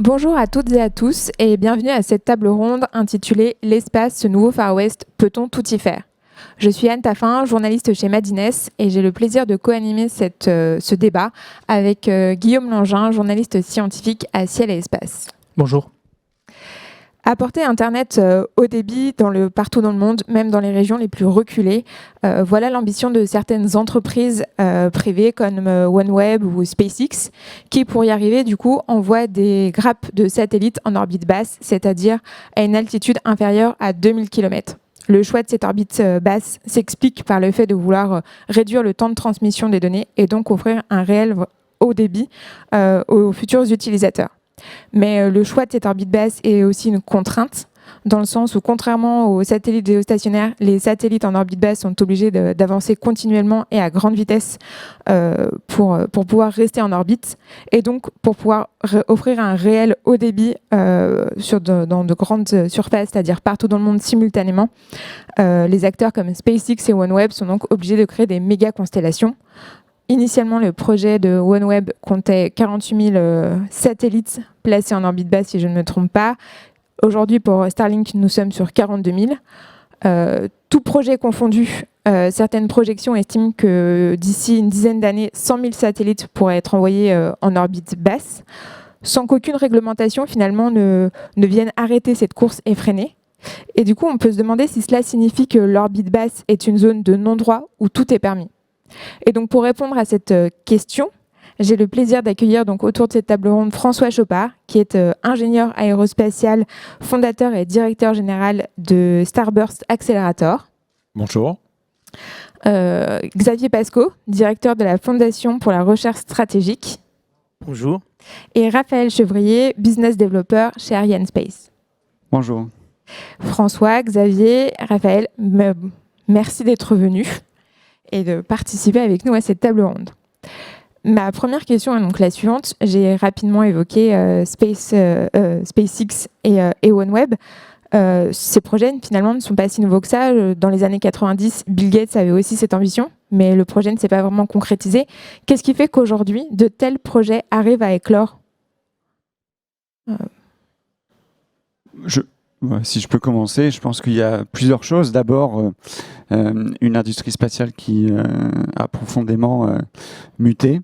Bonjour à toutes et à tous et bienvenue à cette table ronde intitulée L'espace, ce nouveau Far West, peut-on tout y faire? Je suis Anne Taffin, journaliste chez Madines et j'ai le plaisir de co-animer ce débat avec Guillaume Langin, journaliste scientifique à Ciel et Espace. Bonjour. Apporter Internet haut débit partout dans le monde, même dans les régions les plus reculées, voilà l'ambition de certaines entreprises privées comme OneWeb ou SpaceX, qui pour y arriver, du coup, envoient des grappes de satellites en orbite basse, c'est-à-dire à une altitude inférieure à 2000 km. Le choix de cette orbite basse s'explique par le fait de vouloir réduire le temps de transmission des données et donc offrir un réel haut débit aux futurs utilisateurs. Mais le choix de cette orbite basse est aussi une contrainte, dans le sens où, contrairement aux satellites géostationnaires, les satellites en orbite basse sont obligés d'avancer continuellement et à grande vitesse pour pouvoir rester en orbite, et donc pour pouvoir offrir un réel haut débit dans de grandes surfaces, c'est-à-dire partout dans le monde simultanément. Les acteurs comme SpaceX et OneWeb sont donc obligés de créer des méga-constellations. Initialement, le projet de OneWeb comptait 48 000 satellites placés en orbite basse, si je ne me trompe pas. Aujourd'hui, pour Starlink, nous sommes sur 42 000. Tout projet confondu, certaines projections estiment que d'ici une dizaine d'années, 100 000 satellites pourraient être envoyés en orbite basse, sans qu'aucune réglementation, finalement, ne vienne arrêter cette course effrénée. Et du coup, on peut se demander si cela signifie que l'orbite basse est une zone de non-droit où tout est permis. Et donc, pour répondre à cette question, j'ai le plaisir d'accueillir donc autour de cette table ronde François Chopard, qui est ingénieur aérospatial, fondateur et directeur général de Starburst Accelerator. Bonjour. Xavier Pasco, directeur de la Fondation pour la recherche stratégique. Bonjour. Et Raphaël Chevrier, business developer chez Arianespace. Bonjour. François, Xavier, Raphaël, merci d'être venus et de participer avec nous à cette table ronde. Ma première question est donc la suivante. J'ai rapidement évoqué SpaceX et OneWeb. Ces projets, finalement, ne sont pas si nouveaux que ça. Dans les années 90, Bill Gates avait aussi cette ambition, mais le projet ne s'est pas vraiment concrétisé. Qu'est-ce qui fait qu'aujourd'hui, de tels projets arrivent à éclore? Si je peux commencer, je pense qu'il y a plusieurs choses. D'abord, une industrie spatiale qui a profondément muté,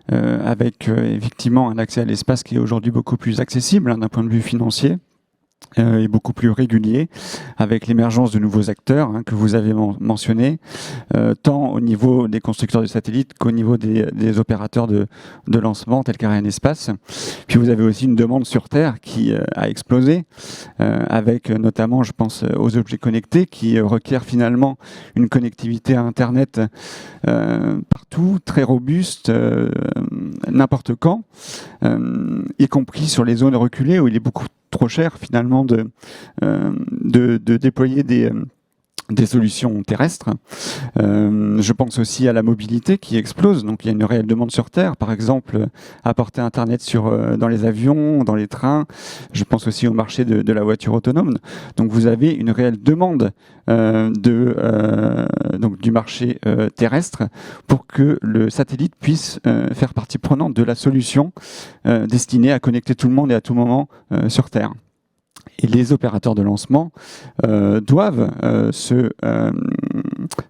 avec effectivement un accès à l'espace qui est aujourd'hui beaucoup plus accessible d'un point de vue financier. Et beaucoup plus régulier, avec l'émergence de nouveaux acteurs que vous avez mentionnés, tant au niveau des constructeurs de satellites qu'au niveau des opérateurs de lancement tels qu'Arianespace. Puis vous avez aussi une demande sur Terre qui a explosé, avec notamment, je pense, aux objets connectés qui requièrent finalement une connectivité à Internet partout, très robuste, n'importe quand, y compris sur les zones reculées où il est beaucoup trop cher finalement de déployer des solutions terrestres. Je pense aussi à la mobilité qui explose, donc il y a une réelle demande sur Terre, par exemple apporter Internet dans les avions, dans les trains. Je pense aussi au marché de la voiture autonome. Donc vous avez une réelle demande donc du marché terrestre pour que le satellite puisse faire partie prenante de la solution destinée à connecter tout le monde et à tout moment sur Terre. Et les opérateurs de lancement doivent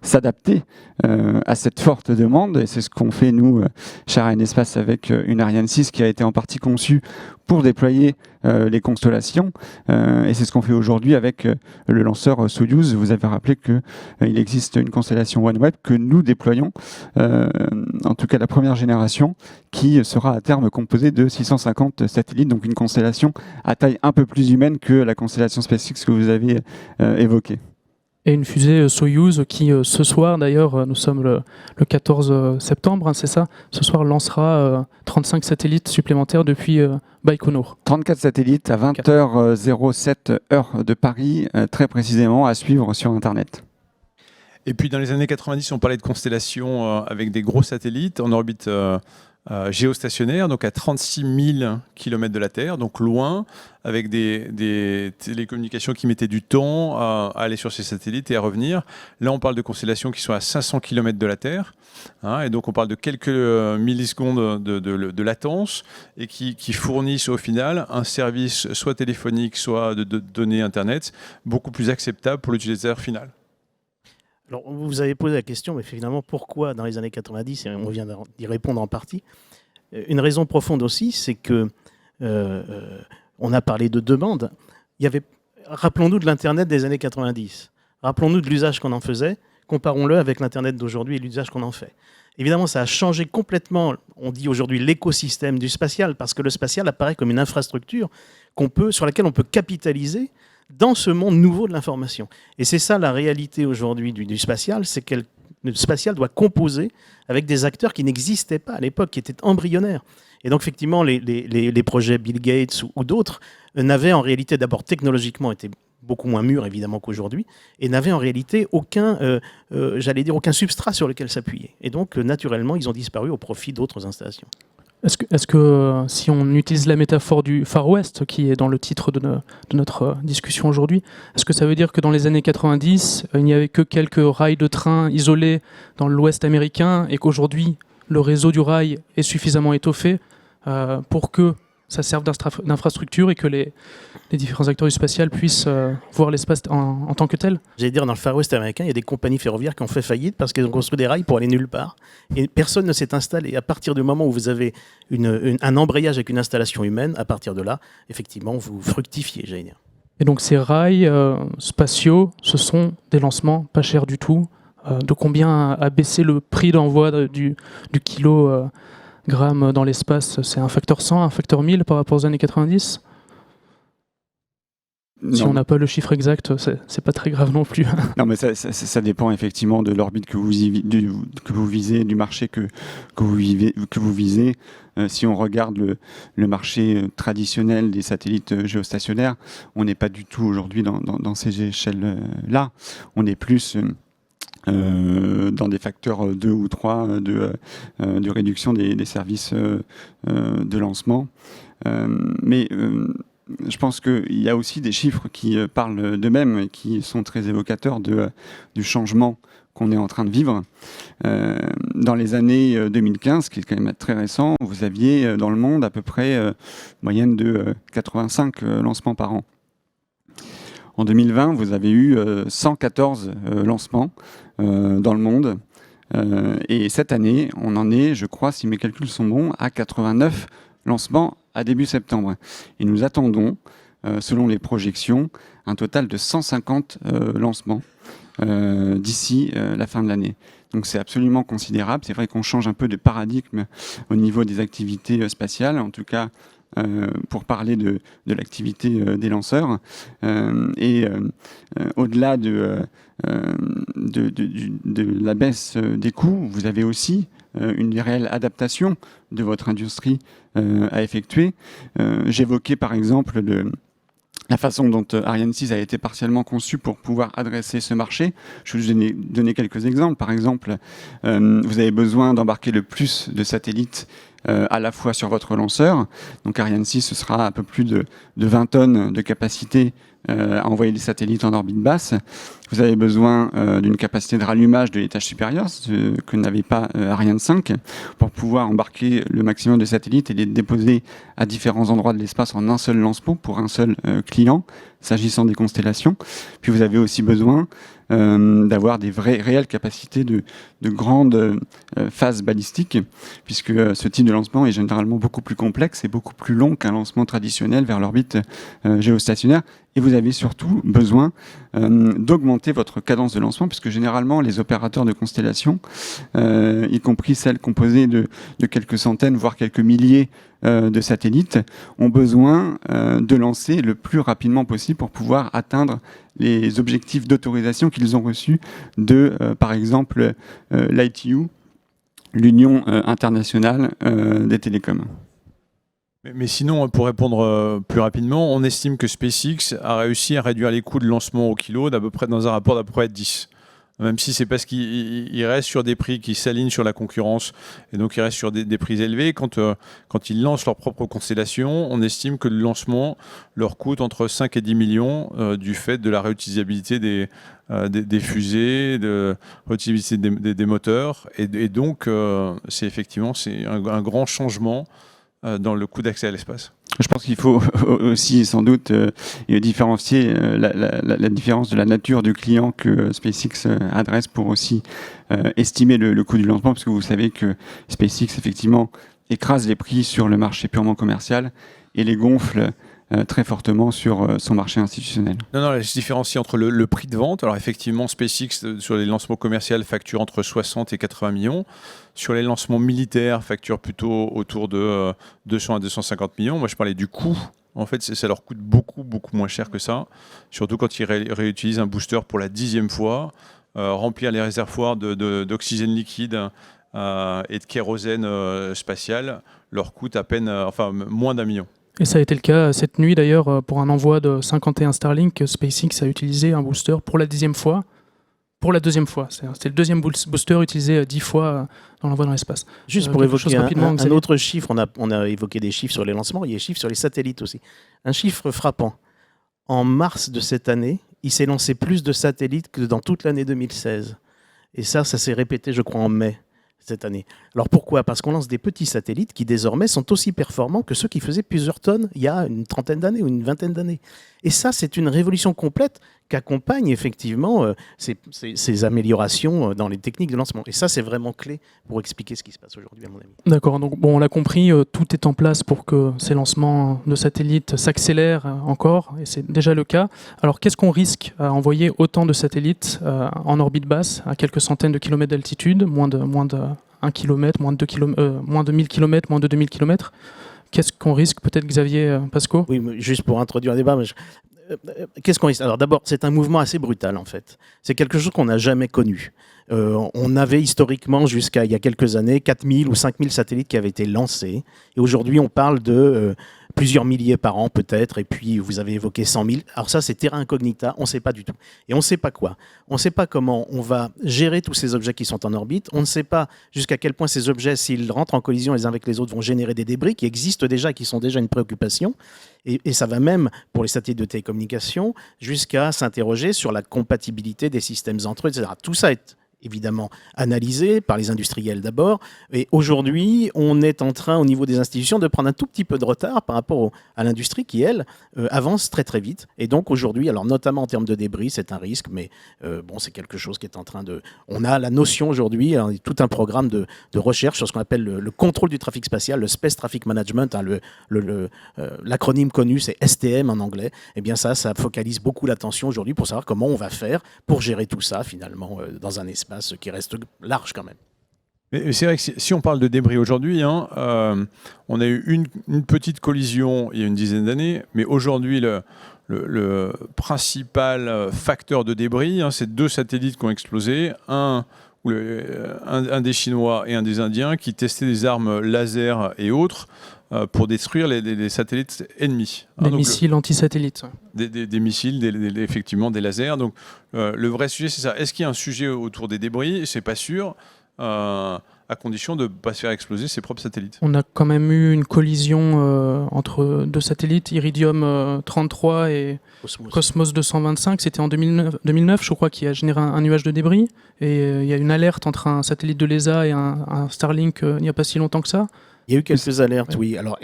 s'adapter à cette forte demande. Et c'est ce qu'on fait, nous, chez Arianespace, avec une Ariane 6 qui a été en partie conçue pour déployer les constellations. Et c'est ce qu'on fait aujourd'hui avec le lanceur Soyuz. Vous avez rappelé qu'il existe une constellation OneWeb que nous déployons, en tout cas la première génération, qui sera à terme composée de 650 satellites, donc une constellation à taille un peu plus humaine que la constellation SpaceX que vous avez évoquée. Et une fusée Soyuz qui, ce soir d'ailleurs, nous sommes le 14 septembre, c'est ça? Ce soir lancera 35 satellites supplémentaires depuis Baïkonour. 34 satellites à 20h07 heure de Paris, très précisément, à suivre sur Internet. Et puis dans les années 90, on parlait de constellations avec des gros satellites en orbite géostationnaire, donc à 36 000 km de la Terre, donc loin, avec des télécommunications qui mettaient du temps à aller sur ces satellites et à revenir. Là, on parle de constellations qui sont à 500 km de la Terre, hein, et donc on parle de quelques millisecondes de latence, et qui fournissent au final un service soit téléphonique, soit de données Internet, beaucoup plus acceptable pour l'utilisateur final. Alors, vous avez posé la question, mais finalement, pourquoi dans les années 90, et on vient d'y répondre en partie. Une raison profonde aussi, c'est que on a parlé de demande. Rappelons-nous de l'Internet des années 90. Rappelons-nous de l'usage qu'on en faisait. Comparons-le avec l'Internet d'aujourd'hui et l'usage qu'on en fait. Évidemment, ça a changé complètement, on dit aujourd'hui, l'écosystème du spatial, parce que le spatial apparaît comme une infrastructure sur laquelle on peut capitaliser dans ce monde nouveau de l'information. Et c'est ça la réalité aujourd'hui du spatial, c'est que le spatial doit composer avec des acteurs qui n'existaient pas à l'époque, qui étaient embryonnaires. Et donc effectivement, les projets Bill Gates ou d'autres n'avaient en réalité, d'abord technologiquement, été beaucoup moins mûrs évidemment qu'aujourd'hui, et n'avaient en réalité aucun substrat sur lequel s'appuyer. Et donc naturellement, ils ont disparu au profit d'autres installations. Est-ce que si on utilise la métaphore du Far West, qui est dans le titre de notre discussion aujourd'hui, est-ce que ça veut dire que dans les années 90, il n'y avait que quelques rails de train isolés dans l'Ouest américain et qu'aujourd'hui, le réseau du rail est suffisamment étoffé pour que ça serve d'infrastructure et que les différents acteurs du spatial puissent voir l'espace en tant que tel? J'allais dire, dans le Far West américain, il y a des compagnies ferroviaires qui ont fait faillite parce qu'elles ont construit des rails pour aller nulle part. Et personne ne s'est installé. À partir du moment où vous avez un embrayage avec une installation humaine, à partir de là, effectivement, vous fructifiez, j'allais dire. Et donc ces rails spatiaux, ce sont des lancements pas chers du tout. De combien a baissé le prix d'envoi du kilogramme dans l'espace? C'est un facteur 100, un facteur 1000 par rapport aux années 90? Si on n'a pas le chiffre exact, c'est pas très grave non plus. Non, mais ça dépend effectivement de l'orbite que vous visez, du marché que vous visez. Si on regarde le marché traditionnel des satellites géostationnaires, on n'est pas du tout aujourd'hui dans ces échelles-là. On est plus dans des facteurs 2 ou 3 de réduction des services de lancement. Mais je pense qu'il y a aussi des chiffres qui parlent d'eux-mêmes et qui sont très évocateurs du changement qu'on est en train de vivre. Dans les années 2015, qui est quand même très récent, vous aviez dans le monde à peu près moyenne de 85 lancements par an. En 2020, vous avez eu 114 lancements dans le monde. Et cette année, on en est, je crois, si mes calculs sont bons, à 89 lancements à début septembre. Et nous attendons, selon les projections, un total de 150 lancements d'ici la fin de l'année. Donc c'est absolument considérable. C'est vrai qu'on change un peu de paradigme au niveau des activités spatiales, en tout cas pour parler de l'activité des lanceurs. Au-delà de la baisse des coûts, vous avez aussi une réelle adaptation de votre industrie à effectuer. J'évoquais par exemple la façon dont Ariane 6 a été partiellement conçue pour pouvoir adresser ce marché. Je vais vous donner quelques exemples. Par exemple, vous avez besoin d'embarquer le plus de satellites à la fois sur votre lanceur. Donc Ariane 6, ce sera un peu plus de 20 tonnes de capacité à envoyer des satellites en orbite basse. Vous avez besoin d'une capacité de rallumage de l'étage supérieur, ce que n'avait pas Ariane 5, pour pouvoir embarquer le maximum de satellites et les déposer à différents endroits de l'espace en un seul lancement pour un seul client, s'agissant des constellations. Puis vous avez aussi besoin d'avoir des réelles capacités de grandes phases balistiques, puisque ce type de lancement est généralement beaucoup plus complexe et beaucoup plus long qu'un lancement traditionnel vers l'orbite géostationnaire. Et vous avez surtout besoin d'augmenter votre cadence de lancement, puisque généralement les opérateurs de constellations, y compris celles composées de quelques centaines, voire quelques milliers de satellites, ont besoin de lancer le plus rapidement possible pour pouvoir atteindre les objectifs d'autorisation qu'ils ont reçus de, par exemple, l'ITU, l'Union internationale des télécoms. Mais sinon, pour répondre plus rapidement, on estime que SpaceX a réussi à réduire les coûts de lancement au kilo d'à peu près dans un rapport d'à peu près 10. même si c'est parce qu'ils restent sur des prix qui s'alignent sur la concurrence, et donc ils restent sur des prix élevés. Quand ils lancent leur propre constellation, on estime que le lancement leur coûte entre 5 et 10 millions du fait de la réutilisabilité des fusées, de réutilisabilité des moteurs, et donc c'est effectivement un grand changement dans le coût d'accès à l'espace. Je pense qu'il faut aussi sans doute différencier la différence de la nature du client que SpaceX adresse pour aussi estimer le coût du lancement, parce que vous savez que SpaceX effectivement écrase les prix sur le marché purement commercial et les gonfle très fortement sur son marché institutionnel. Non, je différencie entre le prix de vente. Alors effectivement, SpaceX, sur les lancements commerciaux, facture entre 60 et 80 millions. Sur les lancements militaires, facture plutôt autour de 200 à 250 millions. Moi, je parlais du coût. En fait, ça leur coûte beaucoup, beaucoup moins cher que ça. Surtout quand ils réutilisent un booster pour la 10e fois. Remplir les réservoirs d'oxygène liquide et de kérosène spatial leur coûte à peine, moins d'1 million. Et ça a été le cas cette nuit d'ailleurs pour un envoi de 51 Starlink. SpaceX a utilisé un booster pour la 10e fois. Pour la 2e fois. C'était le 2e booster utilisé 10 fois dans l'envoi dans l'espace. Juste pour évoquer un autre chiffre, on a évoqué des chiffres sur les lancements, il y a des chiffres sur les satellites aussi. Un chiffre frappant. En mars de cette année, il s'est lancé plus de satellites que dans toute l'année 2016. Et ça s'est répété, je crois, en mai cette année. Alors pourquoi ? Parce qu'on lance des petits satellites qui désormais sont aussi performants que ceux qui faisaient plusieurs tonnes il y a une trentaine d'années ou une vingtaine d'années. Et ça, c'est une révolution complète qu'accompagne effectivement ces améliorations dans les techniques de lancement. Et ça, c'est vraiment clé pour expliquer ce qui se passe aujourd'hui, à mon avis. D'accord, donc bon, on l'a compris, tout est en place pour que ces lancements de satellites s'accélèrent encore, et c'est déjà le cas. Alors qu'est-ce qu'on risque à envoyer autant de satellites en orbite basse, à quelques centaines de kilomètres d'altitude, moins de 1 km, moins de 1000 km, moins de 2000 km? Qu'est-ce qu'on risque, peut-être, Xavier Pasco ? Oui, juste pour introduire un débat, qu'est-ce qu'on risque ? Alors d'abord, c'est un mouvement assez brutal en fait. C'est quelque chose qu'on n'a jamais connu. On avait historiquement, jusqu'à il y a quelques années, 4000 ou 5000 satellites qui avaient été lancés. Et aujourd'hui, on parle de plusieurs milliers par an peut-être. Et puis, vous avez évoqué 100 000. Alors ça, c'est terra incognita. On ne sait pas du tout. Et on ne sait pas quoi. On ne sait pas comment on va gérer tous ces objets qui sont en orbite. On ne sait pas jusqu'à quel point ces objets, s'ils rentrent en collision les uns avec les autres, vont générer des débris qui existent déjà, qui sont déjà une préoccupation. Et ça va même, pour les satellites de télécommunication, jusqu'à s'interroger sur la compatibilité des systèmes entre eux, etc. Tout ça est évidemment analysé par les industriels d'abord. Et aujourd'hui, on est en train, au niveau des institutions, de prendre un tout petit peu de retard par rapport à l'industrie qui, elle, avance très très vite. Et donc aujourd'hui, alors notamment en termes de débris, c'est un risque, mais c'est quelque chose qui est en train de... On a la notion aujourd'hui, tout un programme de recherche sur ce qu'on appelle le contrôle du trafic spatial, le Space Traffic Management, l'acronyme connu, c'est STM en anglais. Eh bien ça focalise beaucoup l'attention aujourd'hui pour savoir comment on va faire pour gérer tout ça, finalement, dans un espace qui reste large quand même. Mais c'est vrai que si on parle de débris aujourd'hui, on a eu une petite collision il y a une dizaine d'années, mais aujourd'hui, le principal facteur de débris, c'est 2 satellites qui ont explosé, un des Chinois et un des Indiens qui testaient des armes laser et autres pour détruire les satellites ennemis. Des missiles anti-satellites. Des missiles, effectivement des lasers. Donc le vrai sujet, c'est ça. Est-ce qu'il y a un sujet autour des débris ? C'est pas sûr, à condition de ne pas se faire exploser ses propres satellites. On a quand même eu une collision entre 2 satellites, Iridium 33 et Cosmos 225. C'était en 2009, je crois, qui a généré un nuage de débris. Et il y a une alerte entre un satellite de l'ESA et un Starlink il n'y a pas si longtemps que ça. Il y a eu quelques alertes, oui. Alors,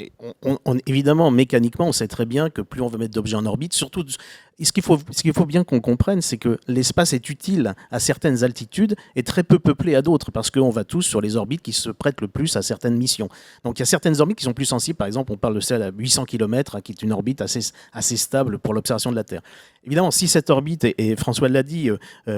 évidemment, mécaniquement, on sait très bien que plus on veut mettre d'objets en orbite, surtout, ce qu'il faut bien qu'on comprenne, c'est que l'espace est utile à certaines altitudes et très peu peuplé à d'autres, parce qu'on va tous sur les orbites qui se prêtent le plus à certaines missions. Donc, il y a certaines orbites qui sont plus sensibles. Par exemple, on parle de celle à 800 km, qui est une orbite assez stable pour l'observation de la Terre. Évidemment, si cette orbite, et François l'a dit,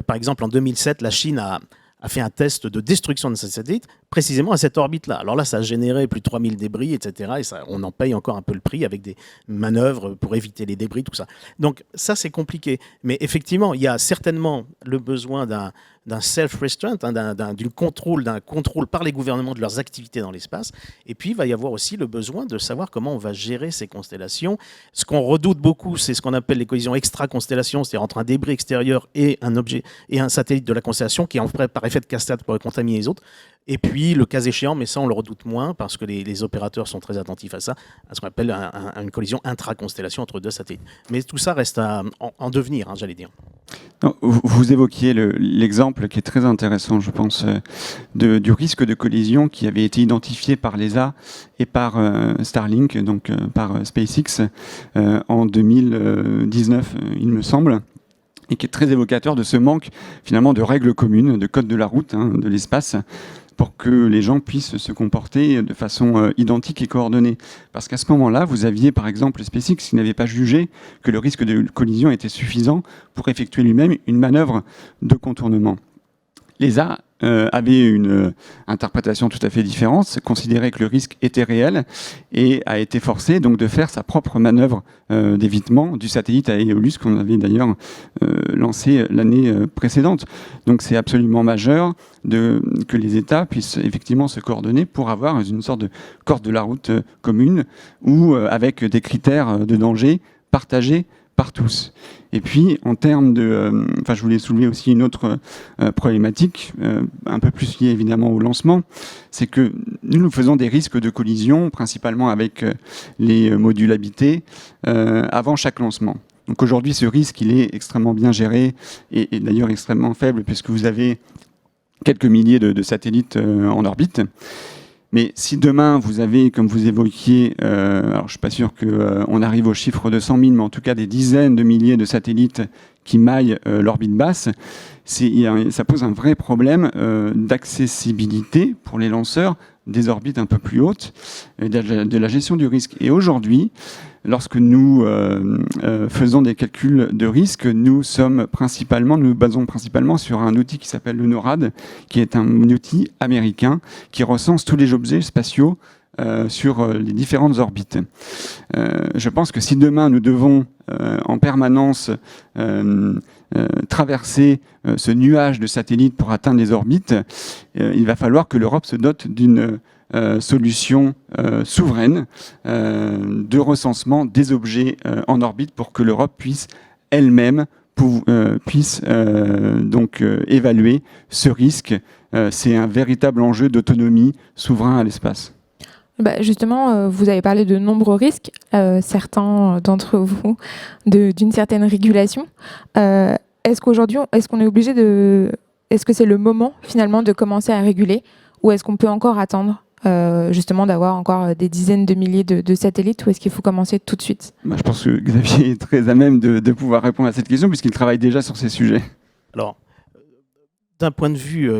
par exemple, en 2007, la Chine a fait un test de destruction de ce satellite précisément à cette orbite-là. Alors là, ça a généré plus de 3000 débris, etc. Et ça, on en paye encore un peu le prix avec des manœuvres pour éviter les débris, tout ça. Donc ça, c'est compliqué. Mais effectivement, il y a certainement le besoin d'un self-restraint, d'un contrôle par les gouvernements de leurs activités dans l'espace. Et puis, il va y avoir aussi le besoin de savoir comment on va gérer ces constellations. Ce qu'on redoute beaucoup, c'est ce qu'on appelle les collisions extra-constellations, c'est-à-dire entre un débris extérieur et un objet et un satellite de la constellation qui, par effet de cascade, pourrait contaminer les autres. Et puis, le cas échéant, mais ça on le redoute moins parce que les opérateurs sont très attentifs à ça, à ce qu'on appelle une collision intra-constellation entre deux satellites. Mais tout ça reste en devenir, j'allais dire. Non, vous évoquiez l'exemple qui est très intéressant, je pense, du risque de collision qui avait été identifié par l'ESA et par Starlink, donc par SpaceX, en 2019, il me semble, et qui est très évocateur de ce manque finalement de règles communes, de code de la route, de l'espace, pour que les gens puissent se comporter de façon identique et coordonnée. Parce qu'à ce moment-là, vous aviez par exemple SpaceX qui n'avait pas jugé que le risque de collision était suffisant pour effectuer lui-même une manœuvre de contournement. L'ESA avait une interprétation tout à fait différente, considérait que le risque était réel et a été forcé donc de faire sa propre manœuvre d'évitement du satellite à Aeolus qu'on avait d'ailleurs lancé l'année précédente. Donc c'est absolument majeur que les États puissent effectivement se coordonner pour avoir une sorte de corde de la route commune ou avec des critères de danger partagés par tous. Et puis, en termes de... je voulais soulever aussi une autre problématique, un peu plus liée évidemment au lancement, c'est que nous faisons des risques de collision, principalement avec les modules habités, avant chaque lancement. Donc aujourd'hui, ce risque, il est extrêmement bien géré et d'ailleurs extrêmement faible, puisque vous avez quelques milliers de satellites en orbite. Mais si demain, vous avez, comme vous évoquiez, alors je ne suis pas sûr qu'on arrive au chiffre de 100 000, mais en tout cas des dizaines de milliers de satellites qui maillent l'orbite basse, ça pose un vrai problème d'accessibilité pour les lanceurs des orbites un peu plus hautes, de la gestion du risque. Et aujourd'hui, lorsque nous faisons des calculs de risque, nous basons principalement sur un outil qui s'appelle le NORAD, qui est un outil américain qui recense tous les objets spatiaux sur les différentes orbites. Je pense que si demain nous devons en permanence traverser ce nuage de satellites pour atteindre les orbites, il va falloir que l'Europe se dote d'une solution souveraine de recensement des objets en orbite pour que l'Europe puisse elle-même évaluer ce risque. C'est un véritable enjeu d'autonomie souverain à l'espace. Justement, vous avez parlé de nombreux risques, certains d'entre vous, d'une certaine régulation. Est-ce qu'on est obligé est-ce que c'est le moment finalement de commencer à réguler, ou est-ce qu'on peut encore attendre justement d'avoir encore des dizaines de milliers de satellites, ou est-ce qu'il faut commencer tout de suite ? Je pense que Xavier est très à même de pouvoir répondre à cette question puisqu'il travaille déjà sur ces sujets. Alors, d'un point de vue...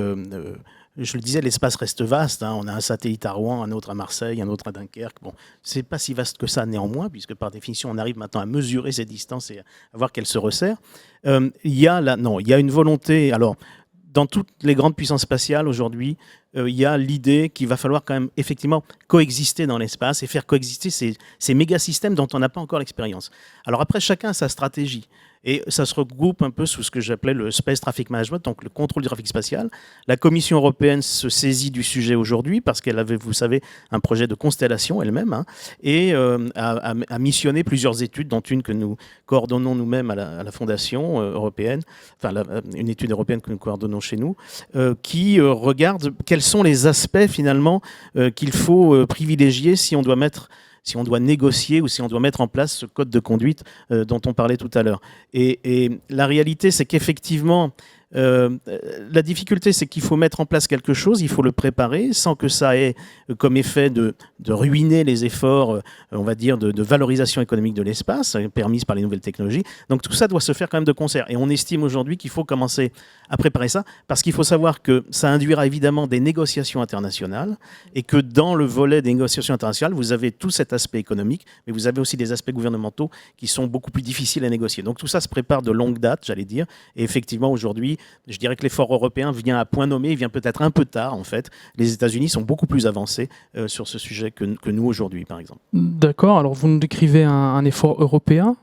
je le disais, l'espace reste vaste. On a un satellite à Rouen, un autre à Marseille, un autre à Dunkerque. Bon, c'est pas si vaste que ça néanmoins, puisque par définition, on arrive maintenant à mesurer ces distances et à voir qu'elles se resserrent. Il y a une volonté. Alors, dans toutes les grandes puissances spatiales aujourd'hui, il y a l'idée qu'il va falloir quand même effectivement coexister dans l'espace et faire coexister ces méga-systèmes dont on n'a pas encore l'expérience. Alors après, chacun a sa stratégie. Et ça se regroupe un peu sous ce que j'appelais le Space Traffic Management, donc le contrôle du trafic spatial. La Commission européenne se saisit du sujet aujourd'hui parce qu'elle avait, vous savez, un projet de constellation elle-même et a missionné plusieurs études, dont une que nous coordonnons nous-mêmes à la Fondation européenne, une étude européenne que nous coordonnons chez nous, qui regarde quels sont les aspects finalement qu'il faut privilégier si on doit négocier ou si on doit mettre en place ce code de conduite dont on parlait tout à l'heure. Et la réalité, c'est qu'effectivement, la difficulté, c'est qu'il faut mettre en place quelque chose, il faut le préparer sans que ça ait comme effet de ruiner les efforts, on va dire, de valorisation économique de l'espace, permise par les nouvelles technologies. Donc tout ça doit se faire quand même de concert. Et on estime aujourd'hui qu'il faut commencer à préparer ça, parce qu'il faut savoir que ça induira évidemment des négociations internationales, et que dans le volet des négociations internationales, vous avez tout cet aspect économique, mais vous avez aussi des aspects gouvernementaux qui sont beaucoup plus difficiles à négocier. Donc tout ça se prépare de longue date, j'allais dire, et effectivement aujourd'hui, je dirais que l'effort européen vient à point nommé, il vient peut-être un peu tard en fait. Les États-Unis sont beaucoup plus avancés sur ce sujet que nous aujourd'hui, par exemple. D'accord, alors vous nous décrivez un effort européen.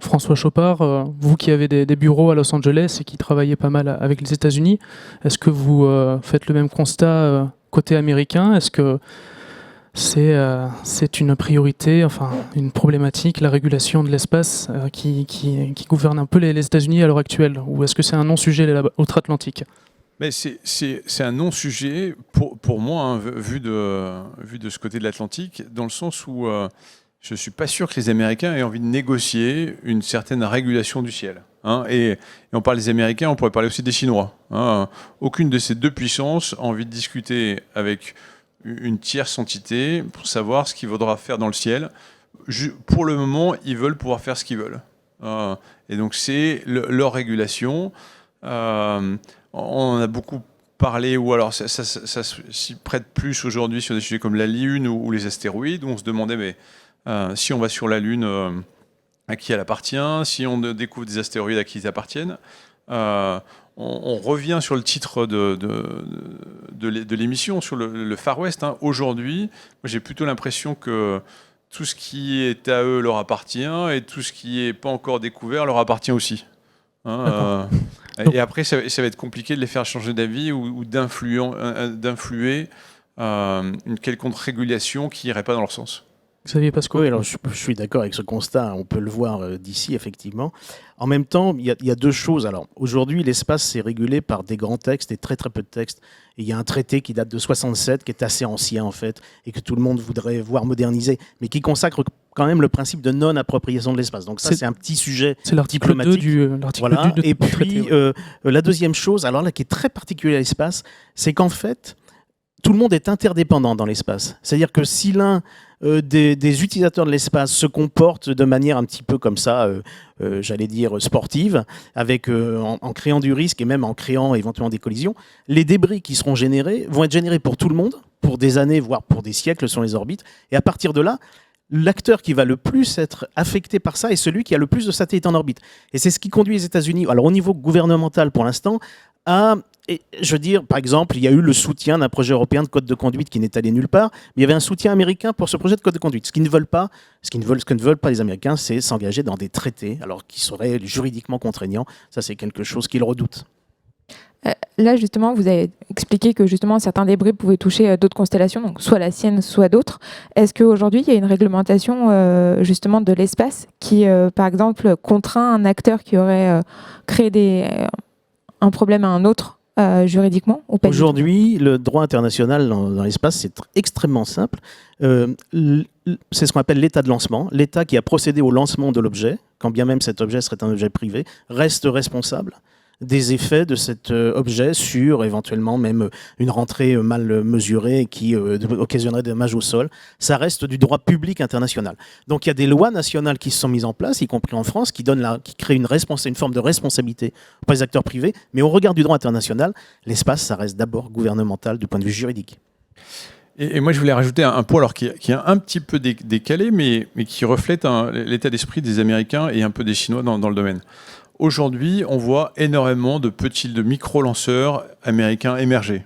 François Chopard, vous qui avez des bureaux à Los Angeles et qui travaillez pas mal avec les États-Unis, est-ce que vous faites le même constat côté américain? Est-ce que c'est une priorité, enfin une problématique, la régulation de l'espace qui gouverne un peu les États-Unis à l'heure actuelle? Ou est-ce que c'est un non-sujet là-bas, outre-Atlantique? Mais c'est un non-sujet pour moi, hein, vu de ce côté de l'Atlantique, dans le sens où je ne suis pas sûr que les Américains aient envie de négocier une certaine régulation du ciel. Hein, et on parle des Américains, on pourrait parler aussi des Chinois. Hein. Aucune de ces deux puissances a envie de discuter avec une tierce entité pour savoir ce qu'il faudra faire dans le ciel. Pour le moment, ils veulent pouvoir faire ce qu'ils veulent. Et donc, c'est leur régulation. On en a beaucoup parlé, ou alors ça s'y prête plus aujourd'hui sur des sujets comme la Lune ou les astéroïdes, où on se demandait, mais si on va sur la Lune, à qui elle appartient? Si on découvre des astéroïdes, à qui ils appartiennent? On revient sur le titre de l'émission, sur le Far West. Hein. Aujourd'hui, j'ai plutôt l'impression que tout ce qui est à eux leur appartient et tout ce qui n'est pas encore découvert leur appartient aussi. Hein, et après, ça va être compliqué de les faire changer d'avis ou d'influer une quelconque régulation qui n'irait pas dans leur sens. Xavier Pasco. Oui, alors je suis d'accord avec ce constat, on peut le voir d'ici, effectivement. En même temps, il y a deux choses. Alors, aujourd'hui, l'espace, c'est régulé par des grands textes et très très peu de textes. Et il y a un traité qui date de 67, qui est assez ancien, en fait, et que tout le monde voudrait voir moderniser, mais qui consacre quand même le principe de non-appropriation de l'espace. Donc ça, c'est un petit sujet. C'est l'article 2 du voilà. Et puis, traité, la deuxième chose, alors là, qui est très particulière à l'espace, c'est qu'en fait, tout le monde est interdépendant dans l'espace. C'est-à-dire que si l'un des utilisateurs de l'espace se comportent de manière un petit peu comme ça, j'allais dire sportive, avec, en créant du risque et même en créant éventuellement des collisions, les débris qui seront générés vont être générés pour tout le monde, pour des années, voire pour des siècles sur les orbites. Et à partir de là, l'acteur qui va le plus être affecté par ça est celui qui a le plus de satellites en orbite. Et c'est ce qui conduit les États-Unis, alors au niveau gouvernemental pour l'instant, à... Et je veux dire, par exemple, il y a eu le soutien d'un projet européen de code de conduite qui n'est allé nulle part, mais il y avait un soutien américain pour ce projet de code de conduite. Ce que ne veulent pas les Américains, c'est s'engager dans des traités, alors qui seraient juridiquement contraignants. Ça, c'est quelque chose qu'ils redoutent. Là, justement, vous avez expliqué que justement certains débris pouvaient toucher d'autres constellations, donc soit la sienne, soit d'autres. Est-ce qu'aujourd'hui, il y a une réglementation justement de l'espace qui, par exemple, contraint un acteur qui aurait créé un problème à un autre juridiquement ou pas? Aujourd'hui, le droit international dans l'espace, c'est extrêmement simple. C'est ce qu'on appelle l'état de lancement. L'état qui a procédé au lancement de l'objet, quand bien même cet objet serait un objet privé, reste responsable des effets de cet objet sur éventuellement même une rentrée mal mesurée qui occasionnerait des dommages au sol. Ça reste du droit public international. Donc il y a des lois nationales qui se sont mises en place, y compris en France, qui créent une forme de responsabilité pour les acteurs privés. Mais au regard du droit international, l'espace, ça reste d'abord gouvernemental du point de vue juridique. Et moi, je voulais rajouter un point alors, qui est un petit peu décalé, mais qui reflète l'état d'esprit des Américains et un peu des Chinois dans le domaine. Aujourd'hui, on voit énormément de micro-lanceurs américains émerger.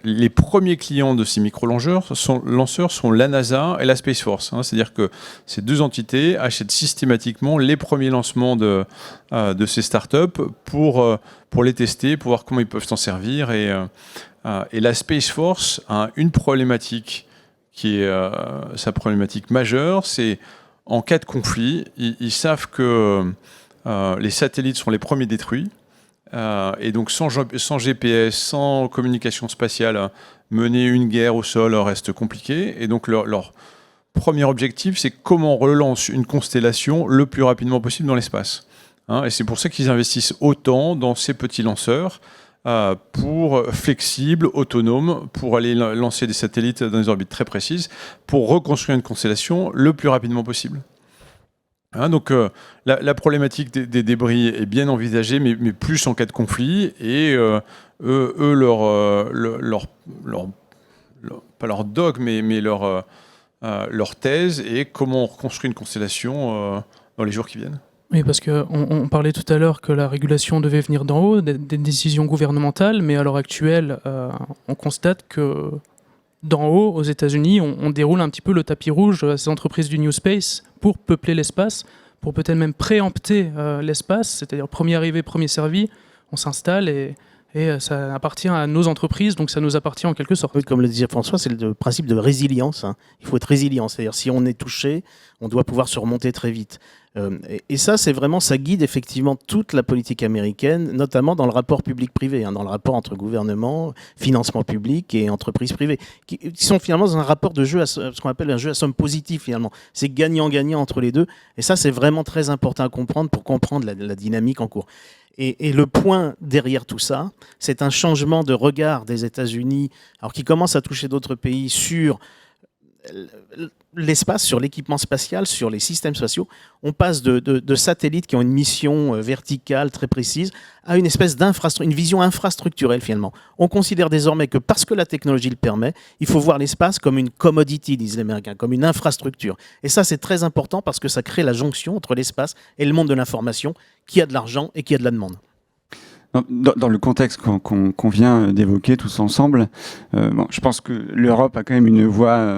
Les premiers clients de ces micro-lanceurs sont la NASA et la Space Force. C'est-à-dire que ces deux entités achètent systématiquement les premiers lancements de ces startups pour les tester, pour voir comment ils peuvent s'en servir. Et la Space Force a une problématique qui est sa problématique majeure, c'est en cas de conflit, ils savent que les satellites sont les premiers détruits. Et donc sans GPS, sans communication spatiale, mener une guerre au sol reste compliqué. Et donc leur premier objectif, c'est comment on relance une constellation le plus rapidement possible dans l'espace. Et c'est pour ça qu'ils investissent autant dans ces petits lanceurs, flexibles, autonomes, pour aller lancer des satellites dans des orbites très précises, pour reconstruire une constellation le plus rapidement possible. Donc la problématique des débris est bien envisagée, mais plus en cas de conflit, et pas leur dogme, mais leur thèse est comment on reconstruit une constellation dans les jours qui viennent. Oui, parce qu'on parlait tout à l'heure que la régulation devait venir d'en haut, des décisions gouvernementales, mais à l'heure actuelle, on constate que d'en haut, aux États-Unis, on déroule un petit peu le tapis rouge à ces entreprises du New Space pour peupler l'espace, pour peut-être même préempter l'espace, c'est-à-dire premier arrivé, premier servi, on s'installe et ça appartient à nos entreprises, donc ça nous appartient en quelque sorte. Oui, comme le disait François, c'est le principe de résilience. Hein. Il faut être résilient, c'est-à-dire si on est touché, on doit pouvoir se remonter très vite. Et ça, c'est vraiment, ça guide effectivement toute la politique américaine, notamment dans le rapport public-privé, hein, dans le rapport entre gouvernement, financement public et entreprises privées, qui sont finalement dans un rapport de jeu, ce qu'on appelle un jeu à somme positive finalement. C'est gagnant-gagnant entre les deux. Et ça, c'est vraiment très important à comprendre pour comprendre la dynamique en cours. Et le point derrière tout ça, c'est un changement de regard des États-Unis, alors qui commence à toucher d'autres pays sur l'espace, sur l'équipement spatial, sur les systèmes spatiaux. On passe de satellites qui ont une mission verticale très précise à une espèce une vision infrastructurelle finalement. On considère désormais que parce que la technologie le permet, il faut voir l'espace comme une commodity, disent les Américains, comme une infrastructure. Et ça, c'est très important parce que ça crée la jonction entre l'espace et le monde de l'information, qui a de l'argent et qui a de la demande. Dans le contexte qu'on vient d'évoquer tous ensemble, je pense que l'Europe a quand même une voix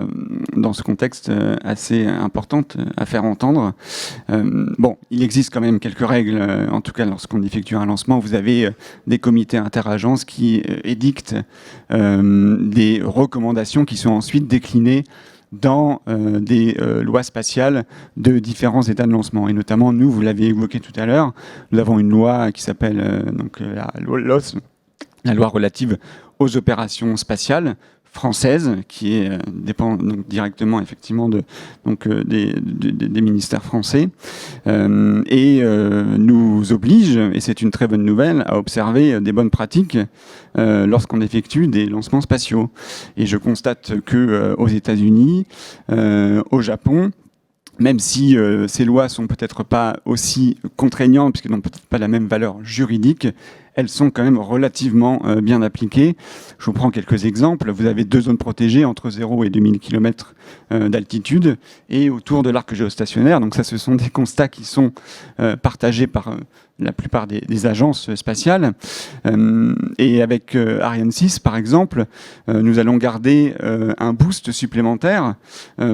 dans ce contexte assez importante à faire entendre. Il existe quand même quelques règles, en tout cas lorsqu'on effectue un lancement, vous avez des comités interagences qui édictent des recommandations qui sont ensuite déclinées dans des lois spatiales de différents états de lancement. Et notamment, nous, vous l'avez évoqué tout à l'heure, nous avons une loi qui s'appelle la loi relative aux opérations spatiales française, qui dépend donc directement effectivement des ministères français, et nous oblige, et c'est une très bonne nouvelle, à observer des bonnes pratiques lorsqu'on effectue des lancements spatiaux. Et je constate que aux États-Unis, au Japon, même si ces lois sont peut-être pas aussi contraignantes, puisqu'elles n'ont peut-être pas la même valeur juridique, elles sont quand même relativement bien appliquées. Je vous prends quelques exemples. Vous avez 2 zones protégées entre 0 et 2000 km d'altitude et autour de l'arc géostationnaire. Donc ça, ce sont des constats qui sont partagés par la plupart des agences spatiales. Et avec Ariane 6, par exemple, nous allons garder un boost supplémentaire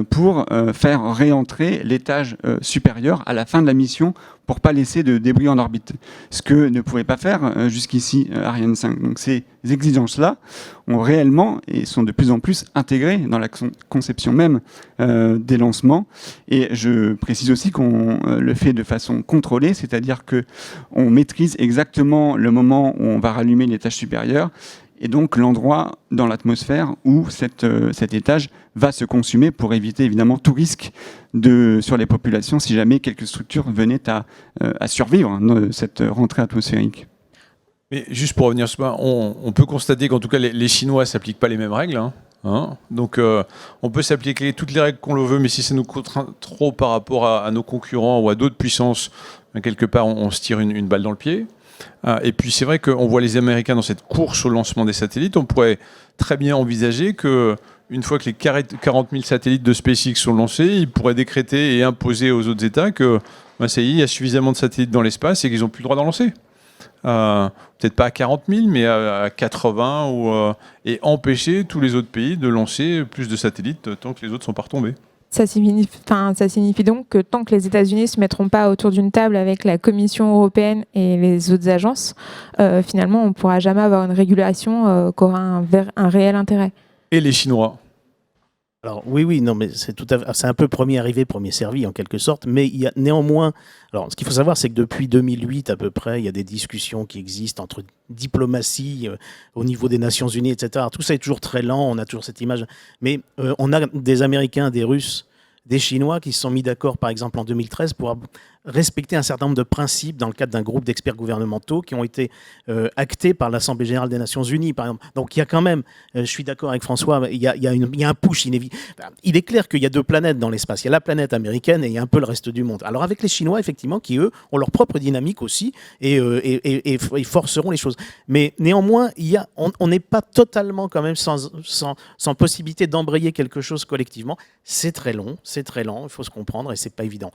pour faire réentrer l'étage supérieur à la fin de la mission pour pas laisser de débris en orbite, ce que ne pouvait pas faire jusqu'ici Ariane 5. Donc ces exigences-là ont réellement et sont de plus en plus intégrées dans la conception même des lancements. Et je précise aussi qu'on le fait de façon contrôlée, c'est-à-dire que on maîtrise exactement le moment où on va rallumer l'étage supérieur et donc l'endroit dans l'atmosphère où cet étage va se consumer pour éviter évidemment tout risque sur les populations si jamais quelques structures venaient à survivre cette rentrée atmosphérique. Mais juste pour revenir sur ça, on peut constater qu'en tout cas les Chinois ne s'appliquent pas les mêmes règles. Donc on peut s'appliquer toutes les règles qu'on le veut, mais si ça nous contraint trop par rapport à nos concurrents ou à d'autres puissances, quelque part on se tire une balle dans le pied. Et puis c'est vrai qu'on voit les Américains dans cette course au lancement des satellites. On pourrait très bien envisager qu'une fois que les 40 000 satellites de SpaceX sont lancés, ils pourraient décréter et imposer aux autres États que ça y est, il y a suffisamment de satellites dans l'espace et qu'ils n'ont plus le droit d'en lancer. Peut-être pas à 40 000, mais à 80, et empêcher tous les autres pays de lancer plus de satellites tant que les autres ne sont pas retombés. Ça signifie donc que tant que les États-Unis ne se mettront pas autour d'une table avec la Commission européenne et les autres agences, finalement, on ne pourra jamais avoir une régulation qui aura un réel intérêt. Et les Chinois. Alors oui, non, mais c'est un peu premier arrivé, premier servi en quelque sorte, mais il y a néanmoins. Alors, ce qu'il faut savoir, c'est que depuis 2008 à peu près, il y a des discussions qui existent entre diplomatie au niveau des Nations Unies, etc. Alors, tout ça est toujours très lent, on a toujours cette image, mais on a des Américains, des Russes, des Chinois qui se sont mis d'accord, par exemple en 2013, pour respecter un certain nombre de principes dans le cadre d'un groupe d'experts gouvernementaux qui ont été actés par l'Assemblée générale des Nations Unies, par exemple. Donc il y a quand même, je suis d'accord avec François, il y a un push inévitable. Il est clair qu'il y a 2 planètes dans l'espace. Il y a la planète américaine et il y a un peu le reste du monde. Alors avec les Chinois, effectivement, qui eux ont leur propre dynamique aussi et forceront les choses. Mais néanmoins, on n'est pas totalement quand même sans possibilité d'embrayer quelque chose collectivement. C'est très long, il faut se comprendre et c'est pas évident.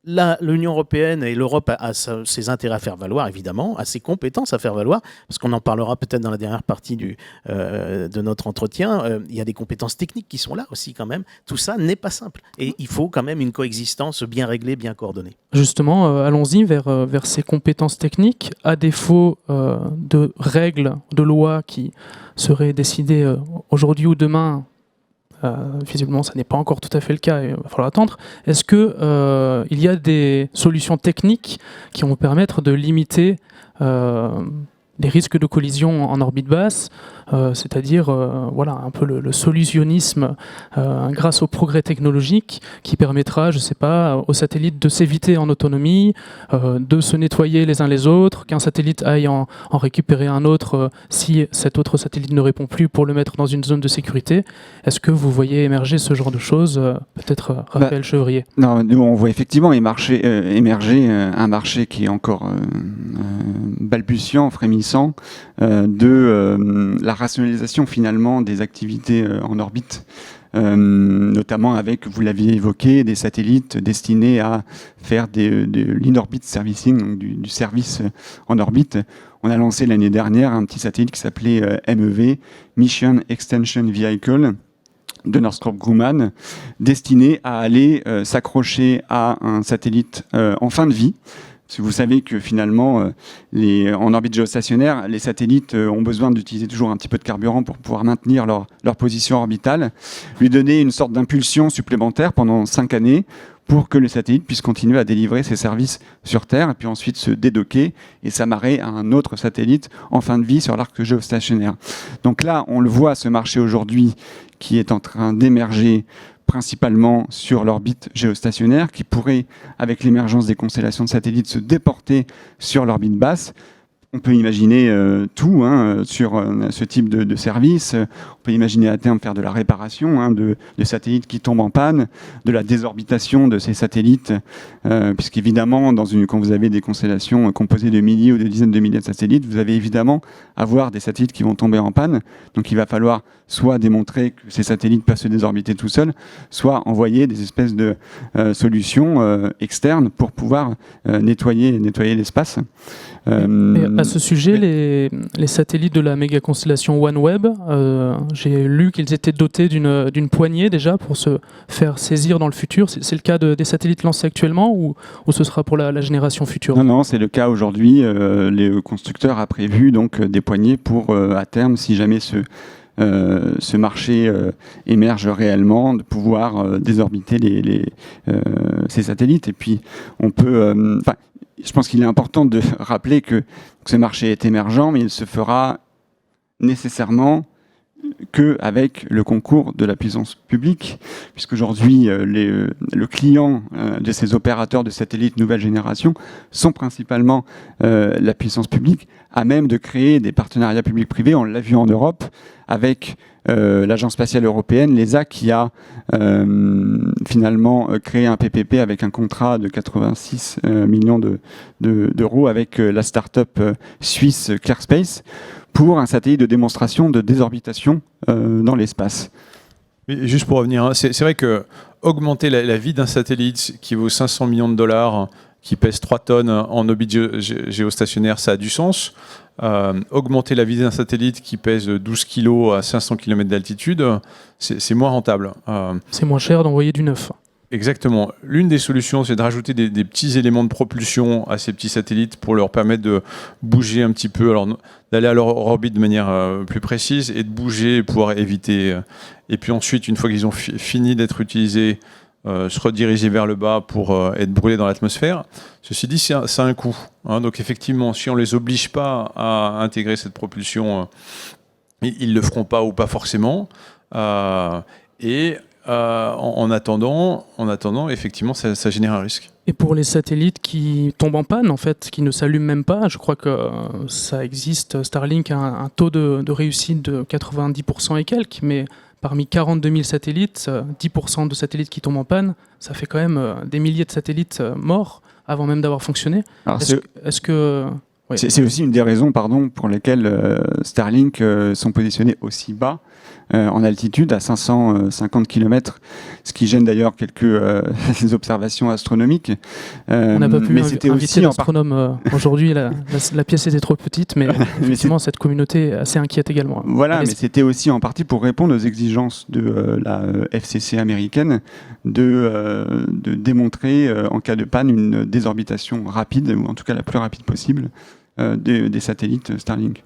l'Union européenne et l'Europe a ses intérêts à faire valoir, évidemment, a ses compétences à faire valoir, parce qu'on en parlera peut-être dans la dernière partie de notre entretien. Il y a des compétences techniques qui sont là aussi quand même. Tout ça n'est pas simple. Et il faut quand même une coexistence bien réglée, bien coordonnée. Justement, allons-y vers ces compétences techniques. À défaut de règles, de lois qui seraient décidées aujourd'hui ou demain, visiblement, ça n'est pas encore tout à fait le cas, il va falloir attendre. Est-ce qu'il y a des solutions techniques qui vont permettre de limiter les risques de collision en orbite basse, c'est-à-dire voilà, un peu le solutionnisme grâce au progrès technologique qui permettra, je sais pas, aux satellites de s'éviter en autonomie, de se nettoyer les uns les autres, qu'un satellite aille en récupérer un autre si cet autre satellite ne répond plus pour le mettre dans une zone de sécurité. Est-ce que vous voyez émerger ce genre de choses, peut-être Raphaël Chevrier? Non, nous on voit effectivement émerger un marché qui est encore balbutiant, frémissant, de la rationalisation finalement des activités en orbite, notamment avec, vous l'aviez évoqué, des satellites destinés à faire de l'in-orbit servicing, donc du service en orbite. On a lancé l'année dernière un petit satellite qui s'appelait MEV, Mission Extension Vehicle, de Northrop Grumman, destiné à aller s'accrocher à un satellite en fin de vie. Parce que vous savez que finalement, en orbite géostationnaire, les satellites ont besoin d'utiliser toujours un petit peu de carburant pour pouvoir maintenir leur position orbitale, lui donner une sorte d'impulsion supplémentaire pendant 5 années pour que le satellite puisse continuer à délivrer ses services sur Terre et puis ensuite se dédocker et s'amarrer à un autre satellite en fin de vie sur l'arc géostationnaire. Donc là, on le voit, ce marché aujourd'hui qui est en train d'émerger principalement sur l'orbite géostationnaire, qui pourrait, avec l'émergence des constellations de satellites, se déporter sur l'orbite basse. On peut imaginer tout sur ce type de service. On peut imaginer à terme faire de la réparation de satellites qui tombent en panne, de la désorbitation de ces satellites, puisqu'évidemment, quand vous avez des constellations composées de milliers ou de dizaines de milliers de satellites, vous allez évidemment avoir des satellites qui vont tomber en panne. Donc il va falloir soit démontrer que ces satellites peuvent se désorbiter tout seuls, soit envoyer des espèces de solutions externes pour pouvoir nettoyer l'espace. Et à ce sujet, les satellites de la méga constellation OneWeb, j'ai lu qu'ils étaient dotés d'une poignée déjà pour se faire saisir dans le futur. C'est le cas des satellites lancés actuellement ou ce sera pour la génération future? Non, c'est le cas aujourd'hui. Les constructeurs a prévu donc des poignées pour à terme, si jamais ce marché émerge réellement, de pouvoir désorbiter ces satellites. Et puis on peut... je pense qu'il est important de rappeler que ce marché est émergent, mais il se fera nécessairement qu'avec le concours de la puissance publique, puisqu'aujourd'hui, le client de ces opérateurs de satellites nouvelle génération sont principalement la puissance publique, à même de créer des partenariats publics-privés. On l'a vu en Europe avec l'Agence spatiale européenne, l'ESA, qui a finalement créé un PPP avec un contrat de 86 millions d'euros avec la start-up suisse ClearSpace pour un satellite de démonstration de désorbitation dans l'espace. Juste pour revenir, c'est vrai que augmenter la vie d'un satellite qui vaut 500 millions de dollars, qui pèse 3 tonnes en orbite géostationnaire, ça a du sens. Augmenter la vie d'un satellite qui pèse 12 kg à 500 km d'altitude, c'est moins rentable. C'est moins cher d'envoyer du neuf. Exactement. L'une des solutions, c'est de rajouter des petits éléments de propulsion à ces petits satellites pour leur permettre de bouger un petit peu, alors d'aller à leur orbite de manière plus précise et de bouger et pouvoir éviter. Et puis ensuite, une fois qu'ils ont fini d'être utilisés, se rediriger vers le bas pour être brûlés dans l'atmosphère. Ceci dit, ça a un coût. Donc effectivement, si on ne les oblige pas à intégrer cette propulsion, ils ne le feront pas ou pas forcément. En attendant, effectivement, ça génère un risque. Et pour les satellites qui tombent en panne, en fait, qui ne s'allument même pas, je crois que ça existe. Starlink a un taux de réussite de 90% et quelques, mais parmi 42 000 satellites, 10% de satellites qui tombent en panne, ça fait quand même des milliers de satellites morts avant même d'avoir fonctionné. Est-ce que... Oui. C'est aussi une des raisons pour lesquelles Starlink sont positionnés aussi bas en altitude à 550 km, ce qui gêne d'ailleurs quelques observations astronomiques. On n'a pas pu c'était inviter l'astronome aujourd'hui, la pièce était trop petite, mais effectivement cette communauté est assez inquiète également. Voilà, mais c'était aussi en partie pour répondre aux exigences de la FCC américaine de démontrer en cas de panne une désorbitation rapide, ou en tout cas la plus rapide possible, des satellites Starlink.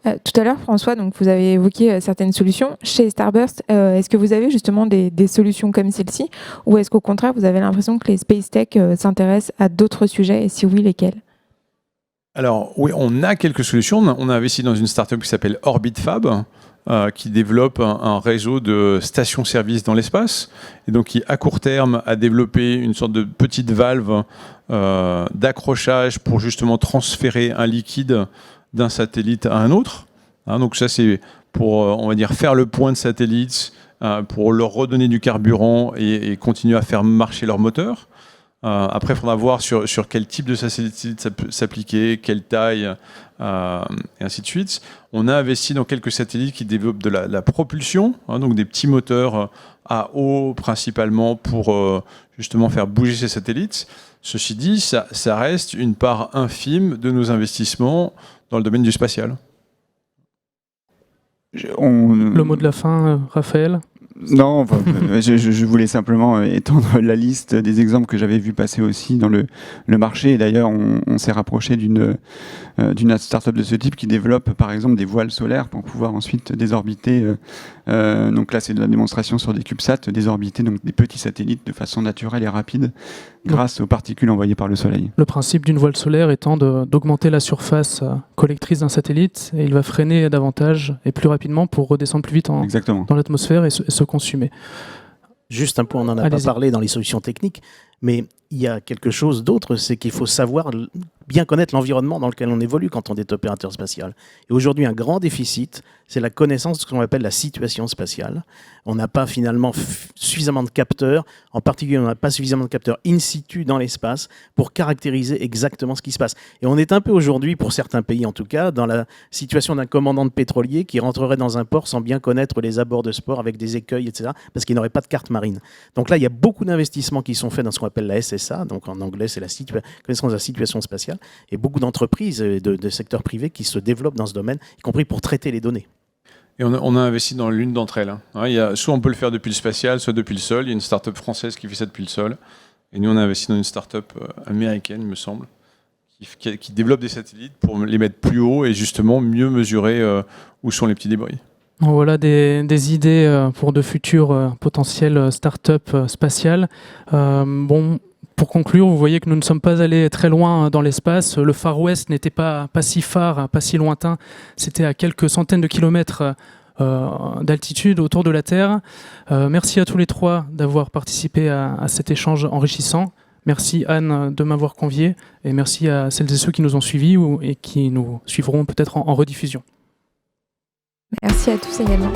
Tout à l'heure, François, donc vous avez évoqué certaines solutions. Chez Starburst, est-ce que vous avez justement des solutions comme celle-ci, ou est-ce qu'au contraire, vous avez l'impression que les Space Tech s'intéressent à d'autres sujets, et si oui, lesquels ? Alors oui, on a quelques solutions. On a investi dans une startup qui s'appelle OrbitFab, qui développe un réseau de stations-service dans l'espace, et donc qui, à court terme, a développé une sorte de petite valve d'accrochage pour justement transférer un liquide d'un satellite à un autre. Donc ça, c'est pour, on va dire, faire le point de satellites, pour leur redonner du carburant et continuer à faire marcher leur moteur. Après, il faudra voir sur quel type de satellite ça peut s'appliquer, quelle taille, et ainsi de suite. On a investi dans quelques satellites qui développent de la propulsion, donc des petits moteurs à eau principalement pour justement faire bouger ces satellites. Ceci dit, ça reste une part infime de nos investissements dans le domaine du spatial. Le mot de la fin, Raphaël ? Non, enfin, je voulais simplement étendre la liste des exemples que j'avais vu passer aussi dans le marché. Et d'ailleurs, on s'est rapproché d'une start-up de ce type qui développe par exemple des voiles solaires pour pouvoir ensuite désorbiter. Donc là, c'est de la démonstration sur des CubeSats, désorbiter donc des petits satellites de façon naturelle et rapide grâce aux particules envoyées par le Soleil. Le principe d'une voile solaire étant d'augmenter la surface collectrice d'un satellite, et il va freiner davantage et plus rapidement pour redescendre plus vite dans l'atmosphère et se consumer. Juste un point, on n'en a pas parlé dans les solutions techniques, mais il y a quelque chose d'autre, c'est qu'il faut savoir bien connaître l'environnement dans lequel on évolue quand on est opérateur spatial. Et aujourd'hui, un grand déficit, c'est la connaissance de ce qu'on appelle la situation spatiale. On n'a pas finalement suffisamment de capteurs, en particulier on n'a pas suffisamment de capteurs in situ dans l'espace pour caractériser exactement ce qui se passe. Et on est un peu aujourd'hui, pour certains pays en tout cas, dans la situation d'un commandant de pétrolier qui rentrerait dans un port sans bien connaître les abords de ce port avec des écueils, etc., parce qu'il n'aurait pas de carte marine. Donc là, il y a beaucoup d'investissements qui sont faits dans ce qu'on appelle la SSA, donc en anglais c'est la connaissance de la situation spatiale, et beaucoup d'entreprises de secteur privé qui se développent dans ce domaine, y compris pour traiter les données. Et on a investi dans l'une d'entre elles. Soit on peut le faire depuis le spatial, soit depuis le sol. Il y a une start-up française qui fait ça depuis le sol. Et nous, on a investi dans une start-up américaine, il me semble, qui développe des satellites pour les mettre plus haut et justement mieux mesurer où sont les petits débris. Voilà des idées pour de futures potentielles start-up spatiales. Pour conclure, vous voyez que nous ne sommes pas allés très loin dans l'espace. Le Far West n'était pas si phare, pas si lointain. C'était à quelques centaines de kilomètres d'altitude autour de la Terre. Merci à tous les trois d'avoir participé à cet échange enrichissant. Merci Anne de m'avoir convié, et merci à celles et ceux qui nous ont suivis et qui nous suivront peut-être en rediffusion. Merci à tous également.